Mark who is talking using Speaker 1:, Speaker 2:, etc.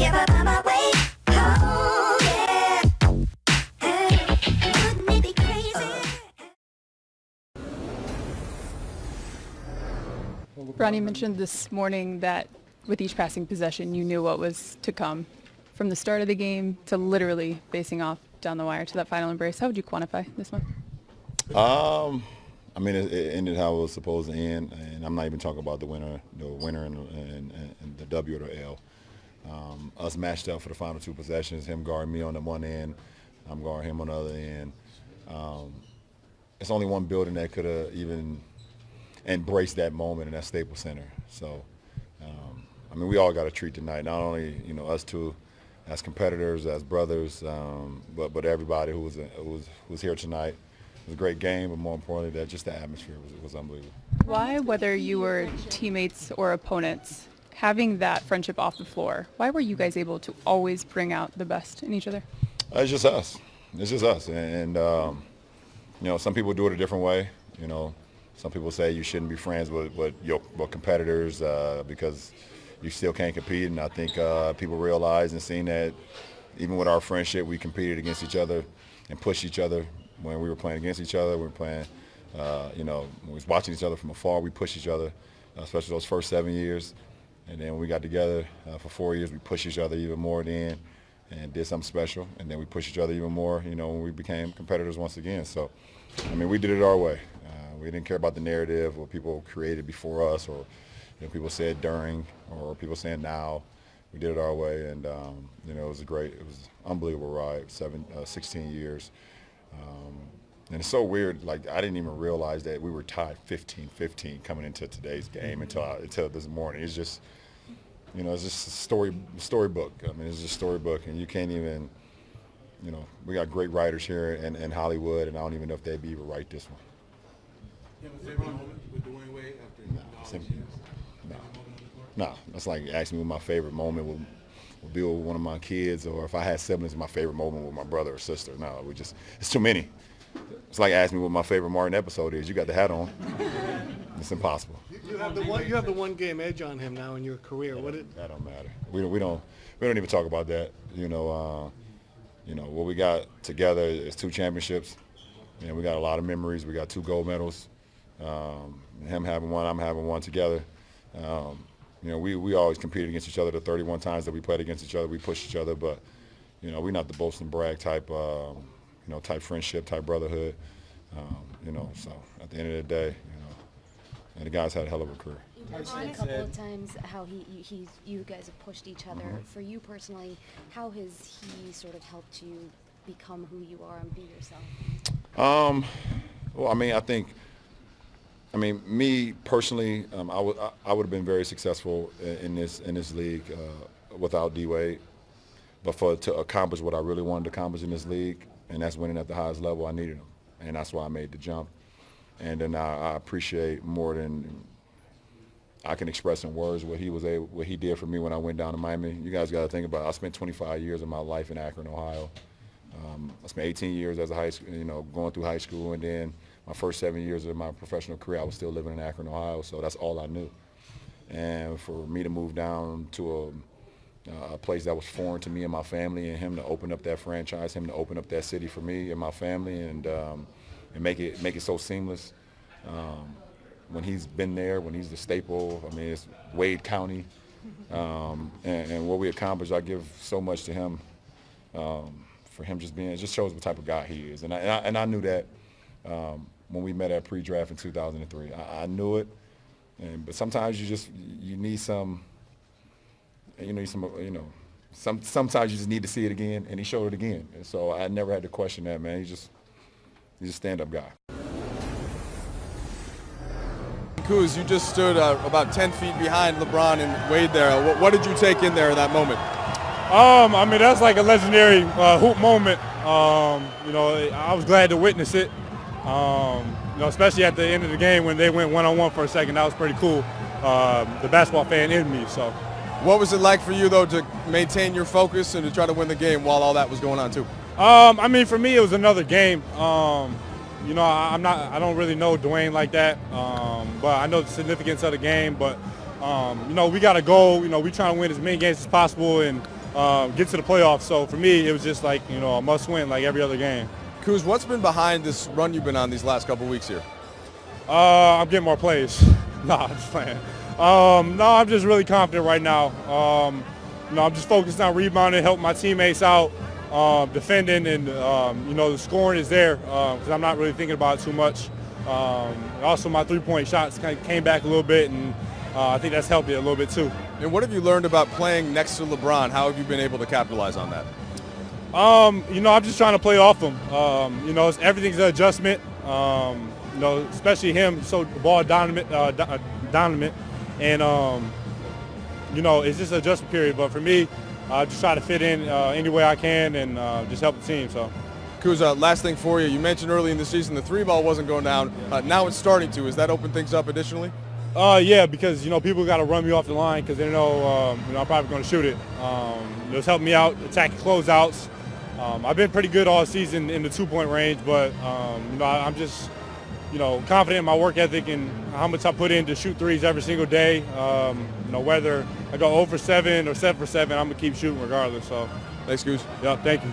Speaker 1: If I find my way home, yeah. Hey, wouldn't it be crazy?
Speaker 2: Ron, you mentioned this morning that with each passing possession, you knew what was to come. From the start of the game to literally facing off down the wire to that final embrace, how would you quantify this one?
Speaker 3: I mean, it ended how it was supposed to end, and I'm not even talking about the winner and the W or the L. Us matched up for the final two possessions, him guarding me on the one end, I'm guarding him on the other end. It's only one building that could have even embraced that moment in that Staples Center. So, I mean, we all got a treat tonight, not only, us two as competitors, as brothers, but everybody who was here tonight. It was a great game, but more importantly, that just the atmosphere was unbelievable.
Speaker 2: Why, whether you were teammates or opponents, having that friendship off the floor, why were you guys able to always bring out the best in each other?
Speaker 3: It's just us. It's just us. And some people do it a different way. Some people say you shouldn't be friends with your competitors because you still can't compete. And I think people realize and seeing that even with our friendship, we competed against each other and pushed each other. When we were playing against each other, we were playing, when we was watching each other from afar, we pushed each other, especially those first 7 years. And then when we got together for 4 years, we pushed each other even more then and did something special. And then we pushed each other even more, when we became competitors once again. So, I mean, we did it our way. We didn't care about the narrative or people created before us or people said during or people saying now. We did it our way, and it was it was an unbelievable ride, 16 years. And it's so weird, like I didn't even realize that we were tied 15-15 coming into today's game until this morning. It's just, it's just a storybook. I mean, it's just a storybook, and you can't even, we got great writers here in Hollywood, and I don't even know if they'd be able to write this one.
Speaker 4: You have a favorite moment with Dwyane Wade after
Speaker 3: No, that's like asking me what my favorite moment would be with one of my kids, or if I had siblings, my favorite moment with my brother or sister. No, it's too many. It's like asking me what my favorite Martin episode is. You got the hat on. It's impossible.
Speaker 5: You have the one game edge on him now in your career.
Speaker 3: That don't matter. We don't even talk about that. What we got together is 2 championships. We got a lot of memories. We got 2 gold medals. Him having one, I'm having one together. We always competed against each other. The 31 times that we played against each other, we pushed each other. But we're not the boast and brag type. Type friendship, type brotherhood. So at the end of the day, and the guy's had a hell of a career.
Speaker 6: You mentioned a couple of times how you guys have pushed each other.
Speaker 3: Mm-hmm.
Speaker 6: For you personally, how has he sort of helped you become who you are and be yourself?
Speaker 3: Well, I mean, me personally, I would have been very successful in this league without D-Wade. But to accomplish what I really wanted to accomplish in this league, and that's winning at the highest level, I needed him. And that's why I made the jump. And then I appreciate more than I can express in words what he did for me when I went down to Miami. You guys got to think about it. I spent 25 years of my life in Akron, Ohio. I spent 18 years as a high school, going through high school, and then my first 7 years of my professional career, I was still living in Akron, Ohio. So that's all I knew. And for me to move down to a place that was foreign to me and my family, and him to open up that franchise, him to open up that city for me and my family, and make it so seamless. When he's been there, when he's the staple, I mean, it's Wade County, and what we accomplished, I give so much to him. For him it just shows what type of guy he is, and I knew that when we met at pre-draft in 2003. I knew it, but sometimes you need some. Sometimes you just need to see it again, and he showed it again. And so I never had to question that, man. He's a stand-up guy.
Speaker 4: Kuz, you just stood about 10 feet behind LeBron and Wade there. What did you take in there in that moment?
Speaker 7: I mean, that's like a legendary hoop moment. I was glad to witness it. Especially at the end of the game when they went one-on-one for a second. That was pretty cool. The basketball fan in me, so.
Speaker 4: What was it like for you, though, to maintain your focus and to try to win the game while all that was going on, too?
Speaker 7: I mean, for me, it was another game. I don't really know Dwyane like that, but I know the significance of the game. But we got a goal. We trying to win as many games as possible, and get to the playoffs. So for me, it was just like, you know, a must win like every other game.
Speaker 4: Kuz, what's been behind this run you've been on these last couple weeks here?
Speaker 7: I'm getting more plays. Nah, I'm just playing. No, I'm just really confident right now. You know, I'm just focused on rebounding, helping my teammates out, defending, and you know, the scoring is there because I'm not really thinking about it too much. Also, my three-point shots kind of came back a little bit, and I think that's helped me a little bit too.
Speaker 4: And what have you learned about playing next to LeBron? How have you been able to capitalize on that?
Speaker 7: You know, I'm just trying to play off him. You know, everything's an adjustment. You know, especially him, he's so ball dominant, and you know, it's just an adjustment period. But for me, I just try to fit in any way I can and just help the team. So.
Speaker 4: Kuz, last thing for you. You mentioned early in the season the three ball wasn't going down. Now it's starting to. Has that opened things up additionally?
Speaker 7: Yeah, because, you know, people got to run me off the line because they know, you know, I'm probably going to shoot it. It's helped me out, attacking closeouts. I've been pretty good all season in the two-point range, but, you know, I'm just, you know, confident in my work ethic and how much I put in to shoot threes every single day. You know, whether I go 0 for 7 or 7 for 7, I'm going to keep shooting regardless. So,
Speaker 4: Thanks, Kuz.
Speaker 7: yeah, thank you.